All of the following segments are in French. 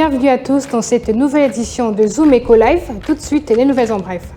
bienvenue à tous dans cette nouvelle édition de Zoom Eco Live. Tout de suite, les nouvelles en bref.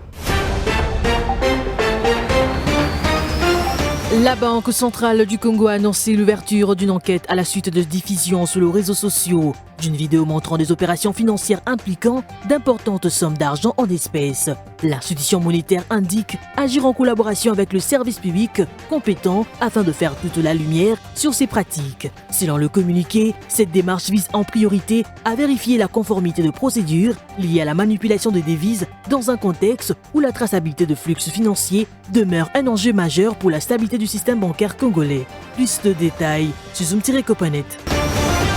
La Banque centrale du Congo a annoncé l'ouverture d'une enquête à la suite de diffusion sur les réseaux sociaux d'une vidéo montrant des opérations financières impliquant d'importantes sommes d'argent en espèces. L'institution monétaire indique agir en collaboration avec le service public compétent afin de faire toute la lumière sur ces pratiques. Selon le communiqué, cette démarche vise en priorité à vérifier la conformité de procédures liées à la manipulation des devises dans un contexte où la traçabilité de flux financiers demeure un enjeu majeur pour la stabilité du système bancaire congolais. Plus de détails sur Zoom-Copanet.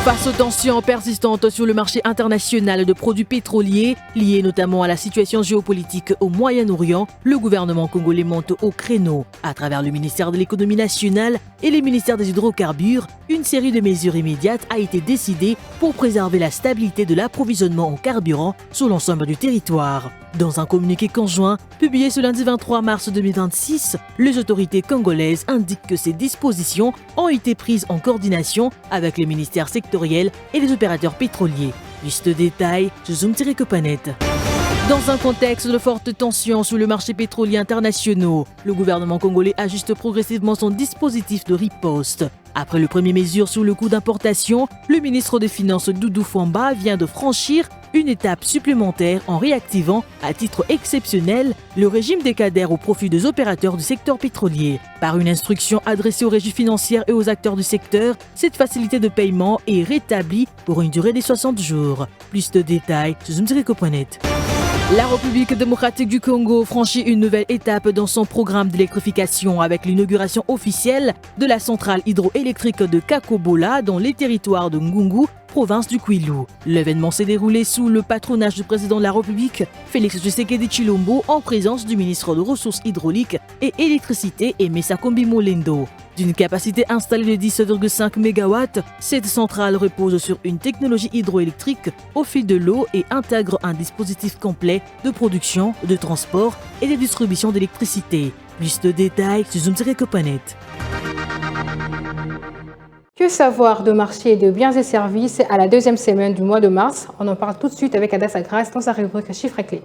Face aux tensions persistantes sur le marché international de produits pétroliers, liées notamment à la situation géopolitique au Moyen-Orient, le gouvernement congolais monte au créneau. À travers le ministère de l'économie nationale et les ministères des hydrocarbures, une série de mesures immédiates a été décidée pour préserver la stabilité de l'approvisionnement en carburant sur l'ensemble du territoire. Dans un communiqué conjoint publié ce lundi 23 mars 2026, les autorités congolaises indiquent que ces dispositions ont été prises en coordination avec les ministères sectoriels et les opérateurs pétroliers. Plus de détails sur Zoom-Copanet. Dans un contexte de forte tension sur le marché pétrolier international, le gouvernement congolais ajuste progressivement son dispositif de riposte. Après le premier mesure sur le coût d'importation, le ministre des Finances Doudou Fwamba vient de franchir une étape supplémentaire en réactivant, à titre exceptionnel, le régime des cadres au profit des opérateurs du secteur pétrolier. Par une instruction adressée aux régies financières et aux acteurs du secteur, cette facilité de paiement est rétablie pour une durée de 60 jours. Plus de détails sur Zoom-Copanet. La République démocratique du Congo franchit une nouvelle étape dans son programme d'électrification avec l'inauguration officielle de la centrale hydroélectrique de Kakobola dans les territoires de Ngungu, province du Kwilu. L'événement s'est déroulé sous le patronage du président de la République, Félix Tshisekedi Tshilombo, en présence du ministre des Ressources hydrauliques et électricité Aimé Sakombi Molendo. D'une capacité installée de 10,5 MW, cette centrale repose sur une technologie hydroélectrique au fil de l'eau et intègre un dispositif complet de production, de transport et de distribution d'électricité. Plus de détails sur Zoom-Copanet. Que savoir de marché de biens et services à la deuxième semaine du mois de mars? On en parle tout de suite avec Adassa Grace dans sa rubrique Chiffres et clés.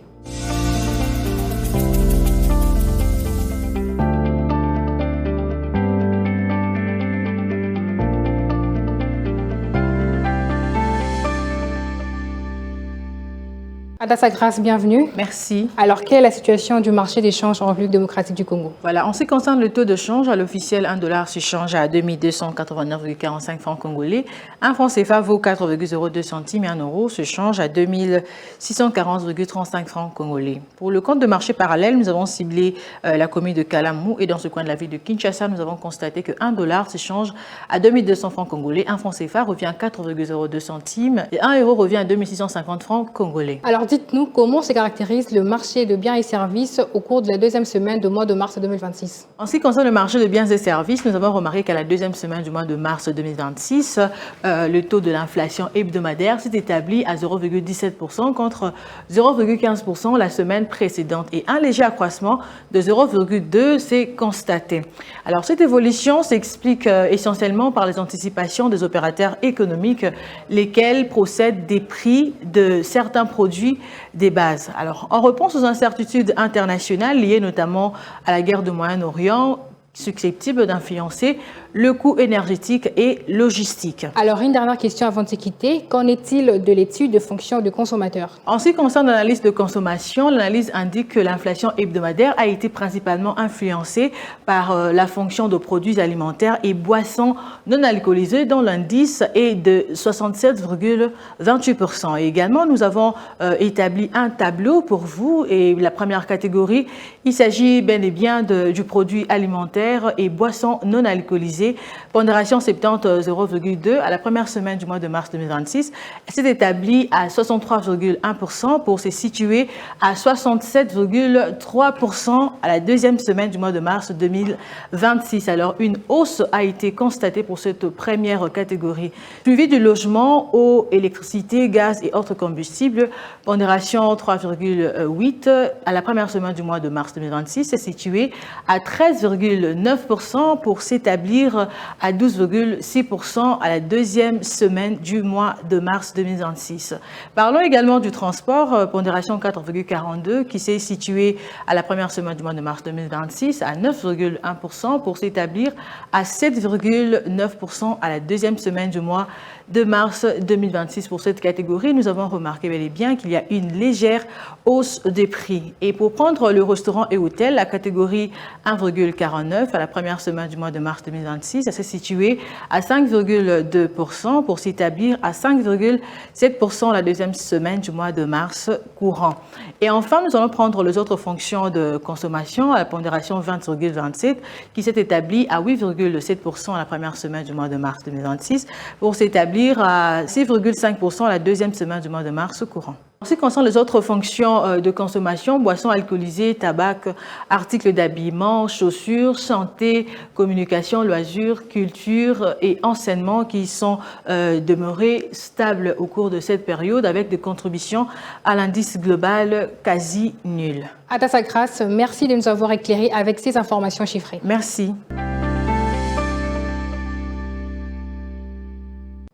Adassa Grace, bienvenue. Merci. Alors, quelle est la situation du marché des changes en République démocratique du Congo? Voilà, en ce qui concerne le taux de change, à l'officiel, 1 dollar se change à 2289,45 francs congolais. Un franc CFA vaut 4,02 centimes et un euro se change à 2640,35 francs congolais. Pour le compte de marché parallèle, nous avons ciblé la commune de Kalamou et dans ce coin de la ville de Kinshasa, nous avons constaté que 1 dollar se change à 2200 francs congolais. Un franc CFA revient à 4,02 centimes et 1 euro revient à 2650 francs congolais. Alors, dites-nous comment se caractérise le marché de biens et services au cours de la deuxième semaine du mois de mars 2026. En ce qui concerne le marché de biens et services, nous avons remarqué qu'à la deuxième semaine du mois de mars 2026, le taux de l'inflation hebdomadaire s'est établi à 0,17% contre 0,15% la semaine précédente et un léger accroissement de 0,2 s'est constaté. Alors cette évolution s'explique essentiellement par les anticipations des opérateurs économiques, lesquels procèdent des prix de certains produits des bases. Alors, en réponse aux incertitudes internationales liées notamment à la guerre du Moyen-Orient, susceptibles d'influencer le coût énergétique et logistique. Alors, une dernière question avant de se quitter. Qu'en est-il de l'étude de fonction du consommateur? En ce qui concerne l'analyse de consommation, l'analyse indique que l'inflation hebdomadaire a été principalement influencée par la fonction de produits alimentaires et boissons non alcoolisés dont l'indice est de 67,28%. Et également, nous avons établi un tableau pour vous et la première catégorie, il s'agit bel et bien du produit alimentaire et boissons non alcoolisées. Pondération 70 0,2 à la première semaine du mois de mars 2026. Elle s'est établie à 63,1% pour se situer à 67,3% à la deuxième semaine du mois de mars 2026. Alors, une hausse a été constatée pour cette première catégorie. Suivi du logement, eau, électricité, gaz et autres combustibles, pondération 3,8 à la première semaine du mois de mars 2026 s'est située à 13,9% pour s'établir s'établir à 12,6% à la deuxième semaine du mois de mars 2026. Parlons également du transport, pondération 4,42 qui s'est située à la première semaine du mois de mars 2026 à 9,1% pour s'établir à 7,9% à la deuxième semaine du mois de mars 2026. Pour cette catégorie, nous avons remarqué bel et bien qu'il y a une légère hausse des prix. Et pour prendre le restaurant et hôtel, la catégorie 1,49 à la première semaine du mois de mars 2026, elle s'est située à 5,2% pour s'établir à 5,7% la deuxième semaine du mois de mars courant. Et enfin, nous allons prendre les autres fonctions de consommation à la pondération 20,27 qui s'est établie à 8,7% à la première semaine du mois de mars 2026 pour s'établir à 6,5% la deuxième semaine du mois de mars courant. En ce qui concerne les autres fonctions de consommation, boissons alcoolisées, tabac, articles d'habillement, chaussures, santé, communication, loisirs, culture et enseignement qui sont demeurés stables au cours de cette période avec des contributions à l'indice global quasi nul. Adassa Grace, merci de nous avoir éclairés avec ces informations chiffrées. Merci.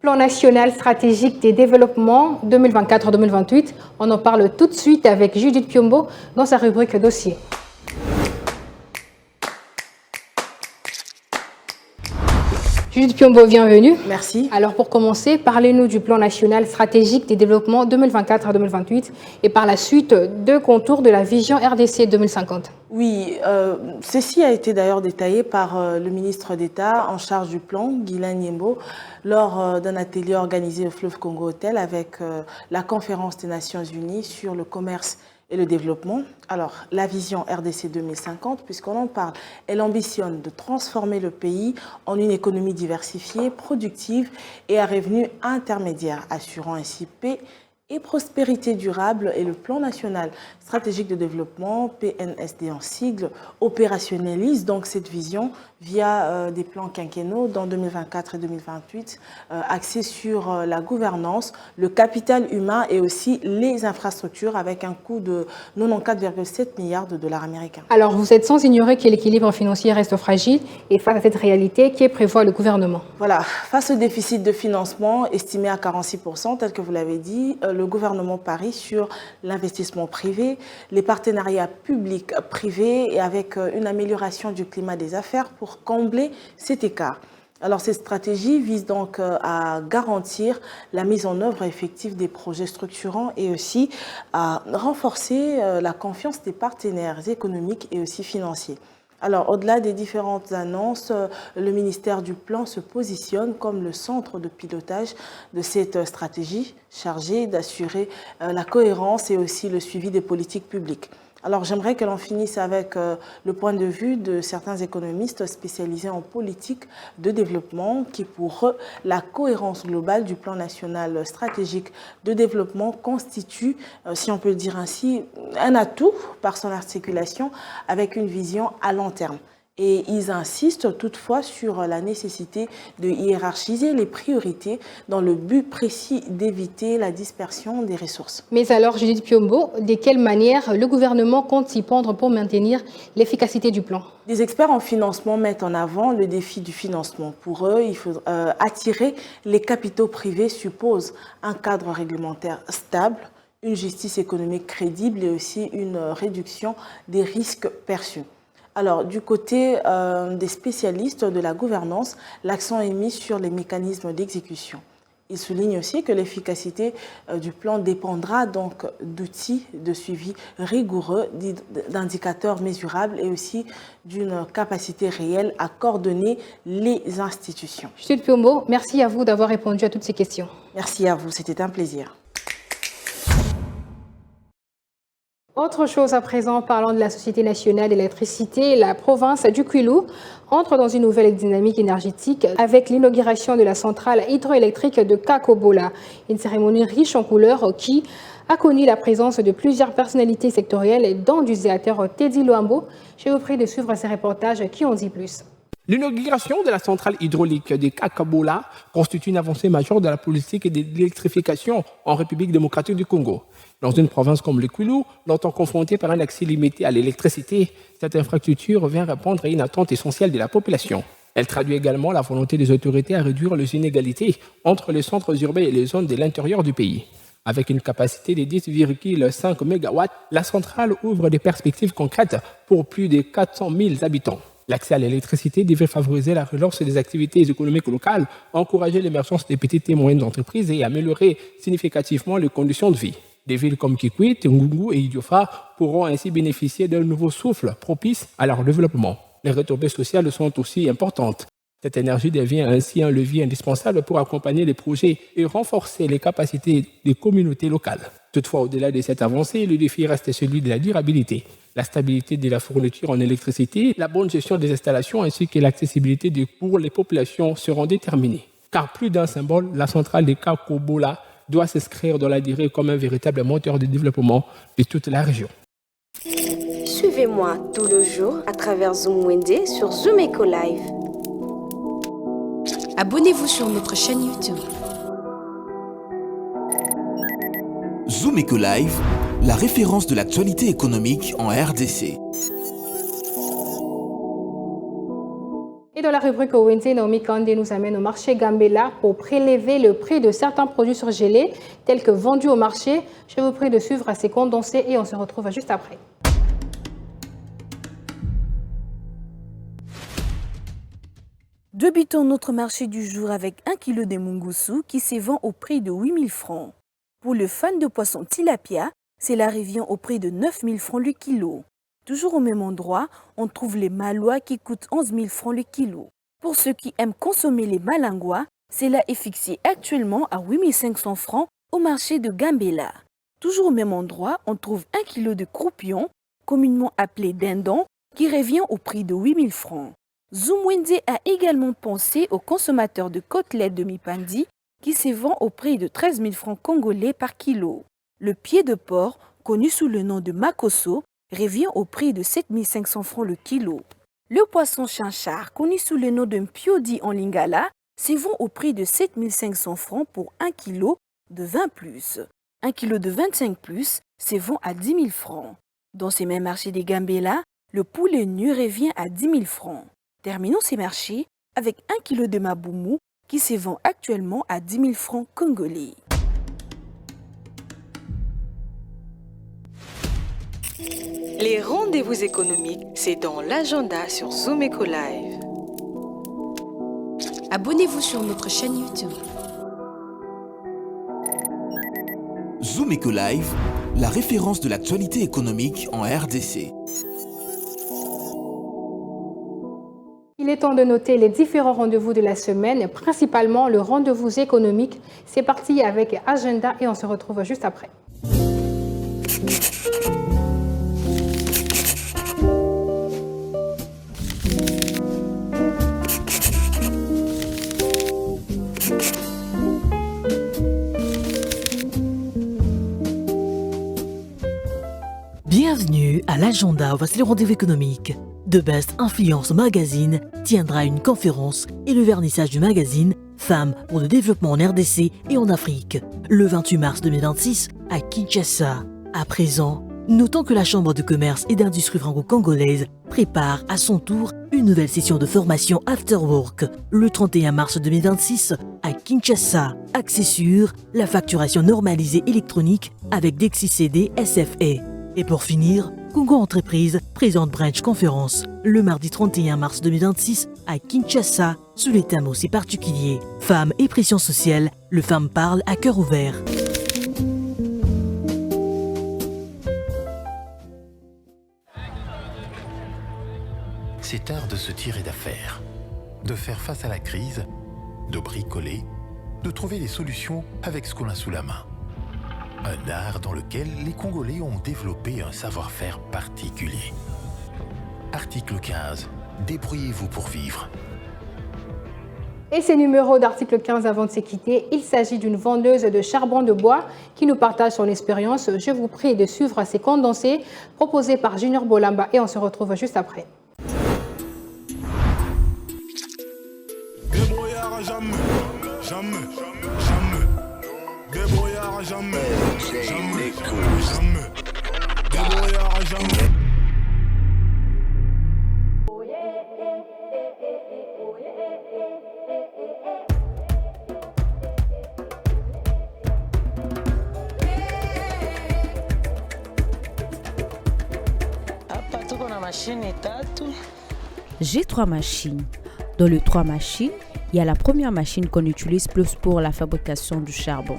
Plan national stratégique des développements 2024-2028. On en parle tout de suite avec Judith Piombo dans sa rubrique dossier. Judith Piombo, bienvenue. Merci. Alors pour commencer, parlez-nous du plan national stratégique des développements 2024-2028 et par la suite deux contours de la vision RDC 2050. Oui, ceci a été d'ailleurs détaillé par le ministre d'État en charge du plan, Guylaine Yembo, lors d'un atelier organisé au Fleuve Congo Hotel avec la conférence des Nations Unies sur le commerce et le développement. Alors, la vision RDC 2050, puisqu'on en parle, elle ambitionne de transformer le pays en une économie diversifiée, productive et à revenus intermédiaires, assurant ainsi paix et prospérité durable. Et le plan national stratégique de développement, PNSD en sigle, opérationnalise donc cette vision via des plans quinquennaux dans 2024 et 2028, axés sur la gouvernance, le capital humain et aussi les infrastructures avec un coût de 94,7 milliards de dollars américains. Alors vous êtes sans ignorer que l'équilibre financier reste fragile et face à cette réalité, qui prévoit le gouvernement? Voilà, face au déficit de financement estimé à 46%, tel que vous l'avez dit, le gouvernement parie sur l'investissement privé, les partenariats publics-privés et avec une amélioration du climat des affaires pour combler cet écart. Alors, cette stratégie vise donc à garantir la mise en œuvre effective des projets structurants et aussi à renforcer la confiance des partenaires économiques et aussi financiers. Alors, au-delà des différentes annonces, le ministère du Plan se positionne comme le centre de pilotage de cette stratégie, chargé d'assurer la cohérence et aussi le suivi des politiques publiques. Alors, j'aimerais que l'on finisse avec le point de vue de certains économistes spécialisés en politique de développement qui, pour eux, la cohérence globale du plan national stratégique de développement constitue, si on peut le dire ainsi, un atout par son articulation avec une vision à long terme. Et ils insistent toutefois sur la nécessité de hiérarchiser les priorités dans le but précis d'éviter la dispersion des ressources. Mais alors, Judith Piombo, de quelle manière le gouvernement compte s'y prendre pour maintenir l'efficacité du plan? Des experts en financement mettent en avant le défi du financement. Pour eux, il faut attirer les capitaux privés suppose un cadre réglementaire stable, une justice économique crédible et aussi une réduction des risques perçus. Alors, du côté des spécialistes de la gouvernance, l'accent est mis sur les mécanismes d'exécution. Il souligne aussi que l'efficacité du plan dépendra donc d'outils de suivi rigoureux, d'indicateurs mesurables et aussi d'une capacité réelle à coordonner les institutions. Judith Piombo, merci à vous d'avoir répondu à toutes ces questions. Merci à vous, c'était un plaisir. Autre chose à présent, parlant de la Société nationale d'électricité, la province du Kwilu entre dans une nouvelle dynamique énergétique avec l'inauguration de la centrale hydroélectrique de Kakobola, une cérémonie riche en couleurs qui a connu la présence de plusieurs personnalités sectorielles, dont du sénateur Teddy Luambo. Je vous prie de suivre ces reportages qui en dit plus. L'inauguration de la centrale hydraulique de Kakobola constitue une avancée majeure de la politique de l'électrification en République démocratique du Congo. Dans une province comme le Kwilu, longtemps confrontée par un accès limité à l'électricité, cette infrastructure vient répondre à une attente essentielle de la population. Elle traduit également la volonté des autorités à réduire les inégalités entre les centres urbains et les zones de l'intérieur du pays. Avec une capacité de 10,5 MW, la centrale ouvre des perspectives concrètes pour plus de 400 000 habitants. L'accès à l'électricité devrait favoriser la relance des activités économiques locales, encourager l'émergence des petites et moyennes entreprises et améliorer significativement les conditions de vie. Des villes comme Kikwit, Ngungu et Idiofa pourront ainsi bénéficier d'un nouveau souffle propice à leur développement. Les retombées sociales sont aussi importantes. Cette énergie devient ainsi un levier indispensable pour accompagner les projets et renforcer les capacités des communautés locales. Toutefois, au-delà de cette avancée, le défi reste celui de la durabilité. La stabilité de la fourniture en électricité, la bonne gestion des installations ainsi que l'accessibilité pour les populations seront déterminées. Car plus d'un symbole, la centrale de Kakobola doit s'inscrire dans la durée comme un véritable moteur de développement de toute la région. Suivez-moi tout le jour à travers Zoom Wende sur Zoom Eco Live. Abonnez-vous sur notre chaîne YouTube. Zoom Eco Live, la référence de l'actualité économique en RDC. Et dans la rubrique ONT, Naomi Kande nous amène au marché Gambela pour prélever le prix de certains produits surgelés tels que vendus au marché. Je vous prie de suivre ces condensés et on se retrouve juste après. Débutons notre marché du jour avec 1 kg de mungusu qui se vend au prix de 8 000 francs. Pour le fan de poisson tilapia, cela revient au prix de 9 000 francs le kilo. Toujours au même endroit, on trouve les malois qui coûtent 11 000 francs le kilo. Pour ceux qui aiment consommer les malingois, cela est fixé actuellement à 8 500 francs au marché de Gambela. Toujours au même endroit, on trouve 1 kg de croupion, communément appelé dindon, qui revient au prix de 8 000 francs. Zoom Wende a également pensé aux consommateurs de côtelettes de mipandi qui se vend au prix de 13 000 francs congolais par kilo. Le pied de porc, connu sous le nom de makoso, revient au prix de 7 500 francs le kilo. Le poisson chinchard, connu sous le nom de mpiodi en lingala, se vend au prix de 7 500 francs pour 1 kg de 20+. 1 kg de 25+, se vend à 10 000 francs. Dans ces mêmes marchés des Gambela, le poulet nu revient à 10 000 francs. Terminons ces marchés avec 1 kg de maboumou qui se vend actuellement à 10 000 francs congolais. Les rendez-vous économiques, c'est dans l'agenda sur Zoom Eco Live. Abonnez-vous sur notre chaîne YouTube. Zoom Eco Live, la référence de l'actualité économique en RDC. Il est temps de noter les différents rendez-vous de la semaine, principalement le rendez-vous économique. C'est parti avec Agenda et on se retrouve juste après. Bienvenue à l'agenda, voici le rendez-vous économique. The Best Influence Magazine tiendra une conférence et le vernissage du magazine Femmes pour le développement en RDC et en Afrique, le 28 mars 2026 à Kinshasa. À présent, notons que la Chambre de commerce et d'industrie franco-congolaise prépare à son tour une nouvelle session de formation After Work le 31 mars 2026 à Kinshasa, axée sur la facturation normalisée électronique avec DexiCD SFA. Et pour finir, Congo Entreprise présente Branch Conférence le mardi 31 mars 2026 à Kinshasa sous les thèmes aussi particuliers Femmes et pression sociale, le Femme parle à cœur ouvert. C'est art de se tirer d'affaire, de faire face à la crise, de bricoler, de trouver des solutions avec ce qu'on a sous la main. Un art dans lequel les Congolais ont développé un savoir-faire particulier. Article 15. Débrouillez-vous pour vivre. Et ces numéros d'article 15 avant de se quitter, il s'agit d'une vendeuse de charbon de bois qui nous partage son expérience. Je vous prie de suivre ces condensés proposés par Junior Bolamba et on se retrouve juste après. Débrouillard jamais, jamais, jamais. Débrouillard jamais, jamais, jamais. Débrouillard jamais. J'ai 3 machines. Dans les 3 machines, il y a la première machine qu'on utilise plus pour la fabrication du charbon.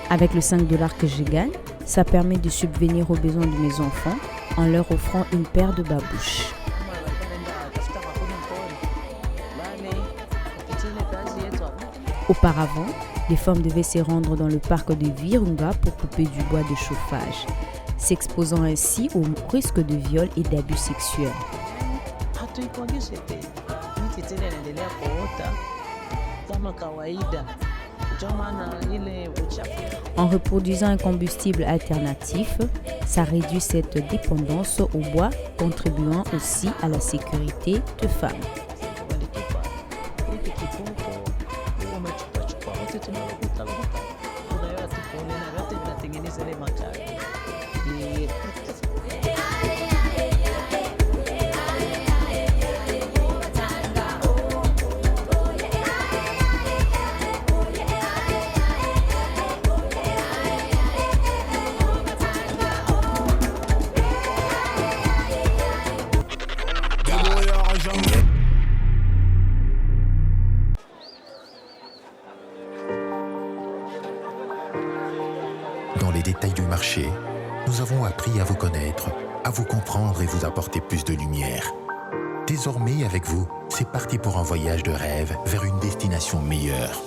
Avec le 5 $ que je gagne, ça permet de subvenir aux besoins de mes enfants en leur offrant une paire de babouches. Auparavant, les femmes devaient se rendre dans le parc de Virunga pour couper du bois de chauffage, s'exposant ainsi au risque de viol et d'abus sexuels. En reproduisant un combustible alternatif, ça réduit cette dépendance au bois, contribuant aussi à la sécurité des femmes. Dans les détails du marché, nous avons appris à vous connaître, à vous comprendre et vous apporter plus de lumière. Désormais, avec vous, c'est parti pour un voyage de rêve vers une destination meilleure.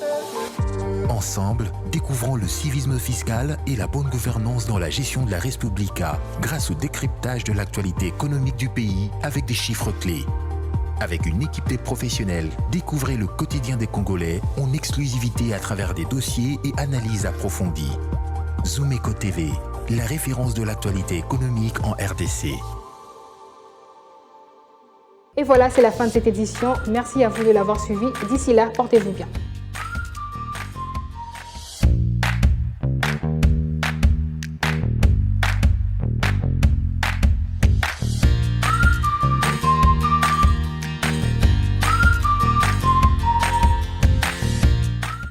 Ensemble, découvrons le civisme fiscal et la bonne gouvernance dans la gestion de la Res Publica grâce au décryptage de l'actualité économique du pays avec des chiffres clés. Avec une équipe de professionnels, découvrez le quotidien des Congolais en exclusivité à travers des dossiers et analyses approfondies. Zoomeco TV, la référence de l'actualité économique en RDC. Et voilà, c'est la fin de cette édition. Merci à vous de l'avoir suivi. D'ici là, portez-vous bien.